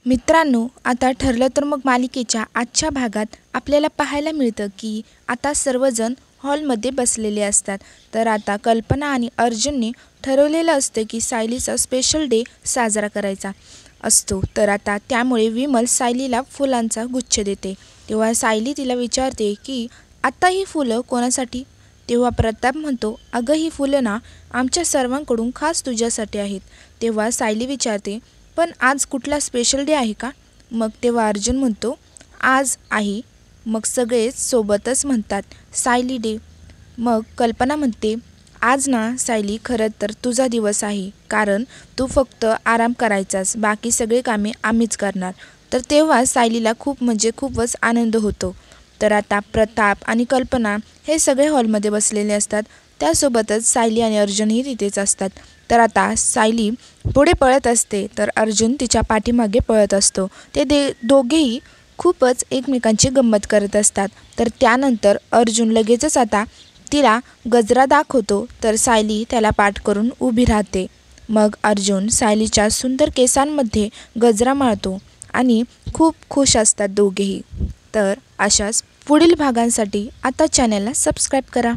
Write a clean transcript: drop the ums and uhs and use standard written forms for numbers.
मित्रांनो, आता ठरलं तर मग मालिकेच्या आजच्या भागात आपल्याला पाहायला मिळतं की आता सर्वजण हॉलमध्ये बसलेले असतात। तर आता कल्पना आणि अर्जुनने ठरवलेलं असतं की सायलीचा स्पेशल डे साजरा करायचा असतो। तर आता त्यामुळे विमल सायलीला फुलांचा गुच्छ देते। तेव्हा सायली तिला विचारते की आता ही फुलं कोणासाठी? तेव्हा प्रताप म्हणतो, अगं ही फुलं ना आमच्या सर्वांकडून खास तुझ्यासाठी आहेत। तेव्हा सायली विचारते, पण आज कुठला स्पेशल डे आहे का? मग तेव्हा अर्जुन म्हणतो, आज आहे। मग सगळेच सोबतच म्हणतात, सायली डे। मग कल्पना म्हणते, आज ना सायली खरं तर तुझा दिवस आहे, कारण तू फक्त आराम करायचास, बाकी सगळे कामे आम्हीच करणार। तर तेव्हा सायलीला खूपच आनंद होतो। तर आता प्रताप आणि कल्पना हे सगळे हॉलमध्ये बसलेले असतात, त्यासोबतच सायली आणि अर्जुनही तिथेच असतात। तर आता सायली पुढे पळत असते तर अर्जुन तिच्या पाठीमागे पळत असतो। ते दोघेही खूपच एकमेकांची गंमत करत असतात। तर त्यानंतर अर्जुन लगेचच आता तिला गजरा दाखवतो, तर सायली त्याला पाठ करून उभी राहते। मग अर्जुन सायलीच्या सुंदर केसांमध्ये गजरा माळतो आणि खूप खुश असतात दोघेही। तर अशाच पुढील भागांसाठी आता चॅनलला सबस्क्राईब करा।